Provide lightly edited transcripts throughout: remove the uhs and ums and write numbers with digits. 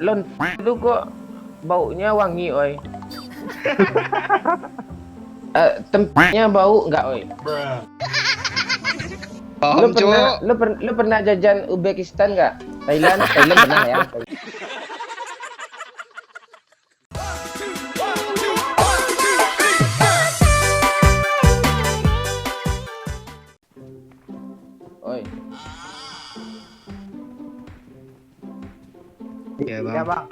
lu kok baunya wangi, oi. Tempatnya bau nggak, oi? Lu pernah jajan Uzbekistan nggak? Thailand pernah ya? Oi. Iya bang. Ya bang.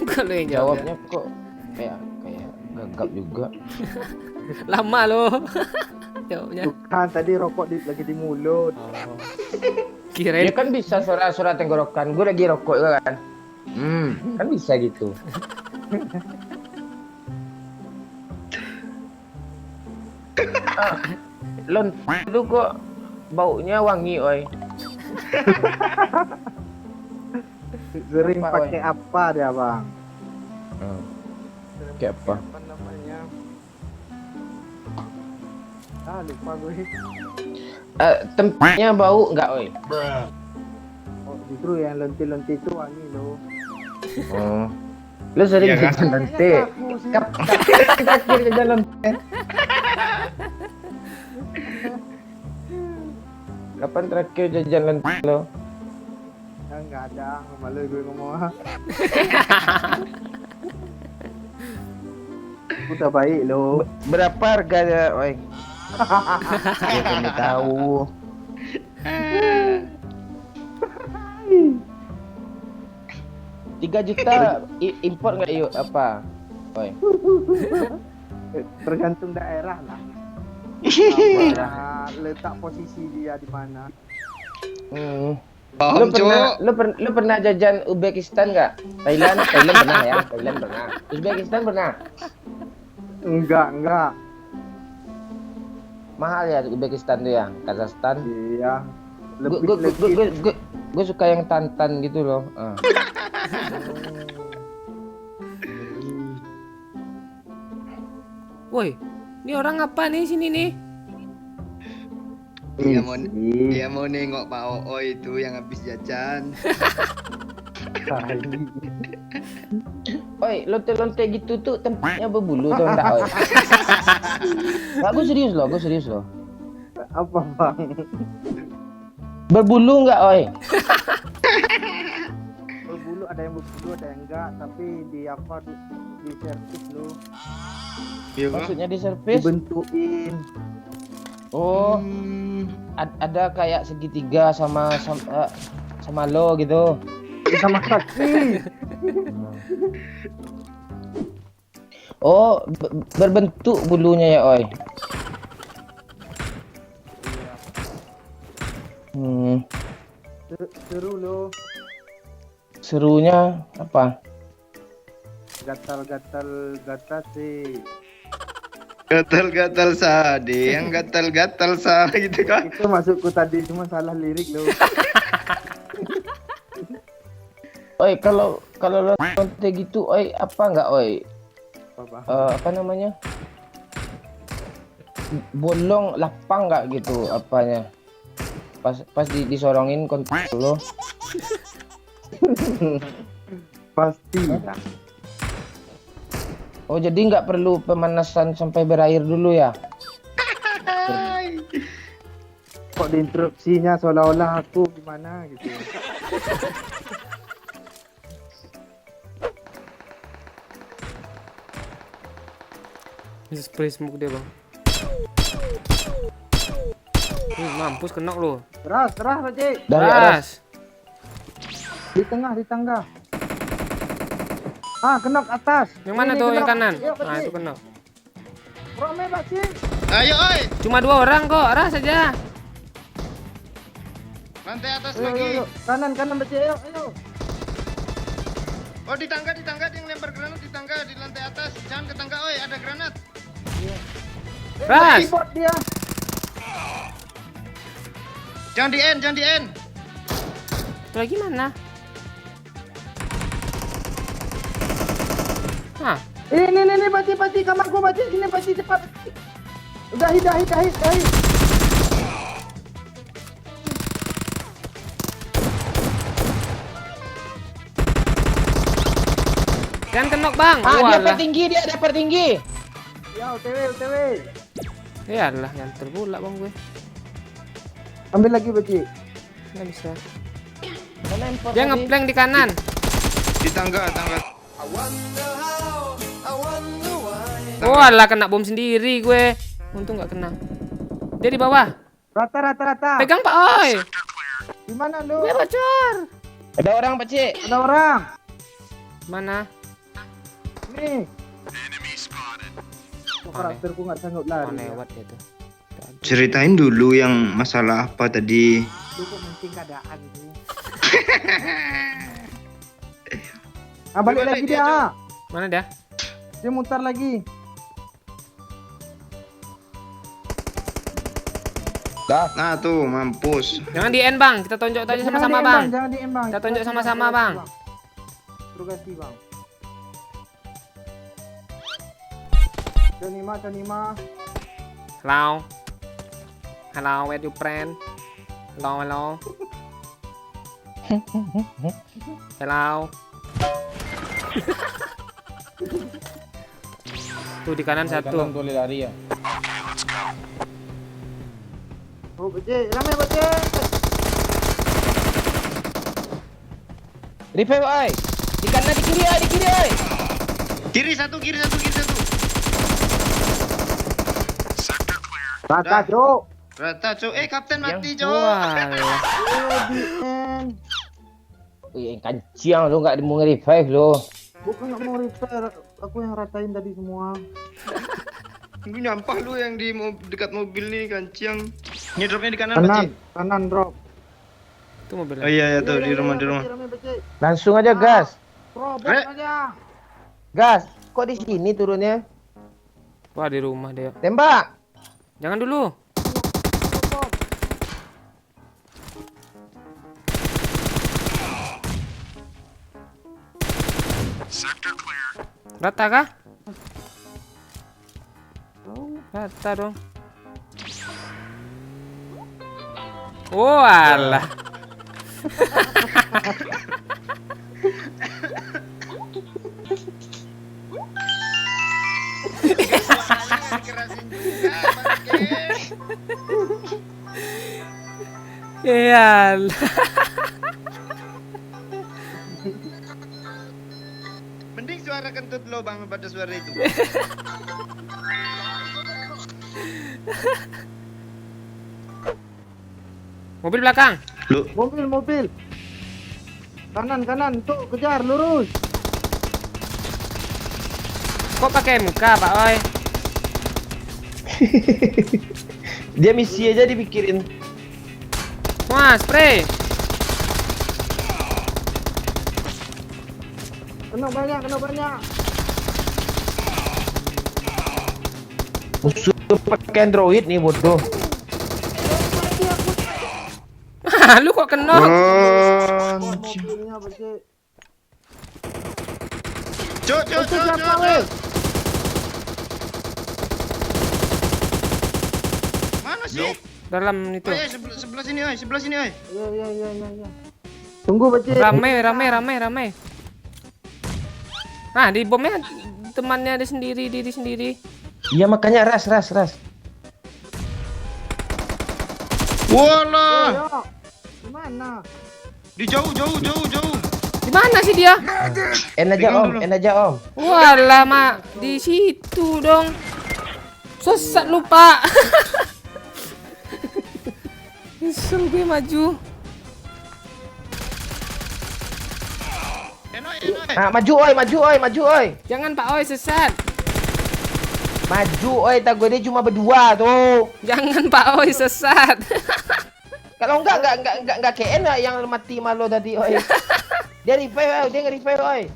Kalau yang Jawabnya kok kayak gagap juga. lama loh. Jawabnya. Bukan, tadi rokok lagi di mulut. Ya Kirain kan bisa suara tenggorokan. Gue lagi rokok juga kan. Kan bisa gitu. Lu kok baunya wangi, oi. Sering Apa, pakai apa dia bang? Kayak apa? Apa namanya? Lupa gue. Tempatnya bau nggak, oi? Oh, justru yang lonti-lonti itu wangi loh. Oh. Lu sering Iya kan? jajan lonte. Kapan terakhir jajan lonte? Kapan terakhir jajan lonte lo? Nggak ada, malu gue ngomong. Udah baik loh. Berapa harganya, oi? Ya kami tahu. $3 juta impor nggak yuk apa? Oi. Tergantung daerah lah. Letak posisi dia di mana. Paham Lu pernah jajan Uzbekistan nggak? Thailand pernah ya? Thailand pernah. Uzbekistan pernah. Enggak. Mahal ya Uzbekistan tuh ya, Kazakhstan. Iya. Lebih Gue suka yang tantan gitu loh. woi, ini orang apa nih sini nih? Dia mau nengok Pak Oo itu yang habis jajan. Oi, lonte-lonte gitu tuh tempatnya berbulu tuh enggak, oi? Nggak, gue serius loh. Apa bang? Berbulu nggak, oi? Berbulu, ada yang berbulu ada yang enggak, tapi di apa di servis loh. Iya bang. Maksudnya di servis? Dibentukin. Oh, ada kayak segitiga sama lo gitu. Sama kaki. Oh, berbentuk bulunya ya, oi. Seru loh. Serunya apa? Gatal sih. Gatal-gatal sade, yang gatal-gatal sah gitu kan? Itu masukku tadi, cuma salah lirik loh. Oi, kalau lonte gitu, oi, apa nggak, oi? Apa bang? Apa namanya? Bolong, lapang nggak gitu apanya? Pas disorongin kontak lo. Pasti. Oh, jadi nggak perlu pemanasan sampai berair dulu ya? Kok diinterupsinya seolah-olah aku gimana gitu. Ini spray smoke dia bang. Mampus kena lo. Ras, Pak. Ras. Di tengah. Kenok atas. Yang mana Ini tuh? Yang kenok. kanan. Yuk, Nah itu kena. Rame Pak Cing. Ayo oi, Cuma 2 orang kok. Ras aja. lantai atas Ayo, lagi. Kanan Pak Cing. Ayo. Oh di tangga yang lempar granat di tangga di lantai atas. Jangan ke tangga oi, ada granat. Ras. Keyboard dia. Jangan di end. Lagi mana? Hah? Ini Pati kamarku Pati, sini Pati cepat. Udah. Jangan kenok bang. Ah, dia Walah. dapat tinggi, dia dapat tinggi. Ya, OTW, OTW. Yalah, yang terpulak bang gue. Ambil lagi Beci. Nggak bisa. Mana impor Dia tadi? ngeplank di kanan. Di tangga. Walah, kena bom sendiri gue. Untung nggak kena. Dia di bawah. Rata. Pegang Pak Oi. Di mana lu? Gue bocor. Ada orang, Pak Cik. Ada orang. Mana? Nih. Kok karakterku nggak sanggup Oh, lari. lewat dia tuh. Ceritain dulu yang masalah apa tadi. Lu kok mending keadaan sih. Ah, balik lagi dia. Mana dia? Dia mutar lagi. Dah. Nah tuh mampus. Jangan di end bang. Kita tonjok aja sama-sama Jangan bang. Jangan di bang. Kita tunjuk sama-sama, Bang. Terugasi bang. Conima. Hello. Hello, where you friend? Hello. Hello. Tuh di kanan satu. Boleh lari ya. Oh, Beci, ramai Beci. Revive, oi. Di kanan, di kiri, oi. Di kiri, oi. Kiri satu. Rata, Cok. Rata, Cok. Kapten mati, Cok. Walah. Di end. Wih, kanciang lu nggak mau nge-revive lu. Bukan nggak mau repair, aku yang ratain tadi semua. Lu nyampah lu yang di dekat mobil nih, kanciang. Ini dropnya di kanan, Pak Cik. Kanan drop. Itu mobilnya. Oh iya tuh di rumah. Ramai, Beci. Langsung aja gas. Robot Rek. aja. Gas. Kok di sini turunnya? Wah, di rumah dia. Tembak. Jangan dulu. Robot. Rata kah? Rata dong. Oh, alah. Iya. Mending suara kentut lo bang pada suara itu. Mobil belakang. Lu Mobil. Kanan, tuh kejar lurus. Kok pakai MK, Pak Oi? Dia misi aja dipikirin. Wah, spray. Kena banyak. Musuh pakai Android nih bodoh. Lu kok kena? Mobilnya Beci. Cok. Mana sih? Dalam itu. Oh, ya, sebelah sini, oi. Iya. Tunggu Beci. Rame. Nah, di bomnya temannya ada sendiri, diri sendiri. Iya makanya ras. Walah. Ayo. Gimana? Di jauh. Di mana sih dia? En aja om. Walah, Mak. Di situ dong. Sesat lupa. Nyesel gue maju. Enoi. Ah, maju oi. Jangan Pak Oi, sesat. Maju oi, tak gue dia cuma berdua tuh. Jangan Pak Oi, sesat. Kalau enggak KN lah yang mati malu tadi oi. Dia nge-revive oi.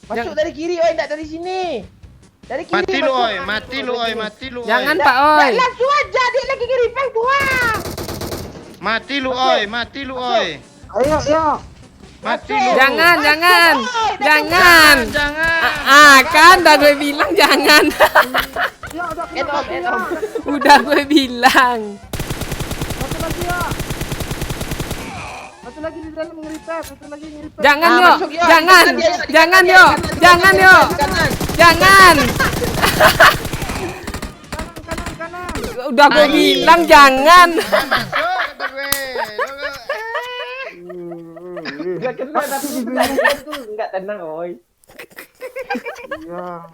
Masuk dari kiri oi, enggak dari sini. Dari kiri. Mati lu oi. Jangan Pak Oi. Langsung aja dia lagi nge-revive buang. Mati lu oi. Ayo. Mati lu. Jangan. Jangan. Kan udah gue bilang jangan. Ya udah En om. Udah gue bilang. Satu lagi ya. Satu lagi di dalam nge-repair, satu lagi nge-repair. Jangan Ah, yo, masuk, yo. jangan, Kanan, dia, jangan kanan, yo, kanan, jangan kanan, yo, kanan. jangan. Kanan. Udah gue bilang jangan. Masuk kata gue. Enggak kena tapi dia tuh enggak tenang, oi. Iya.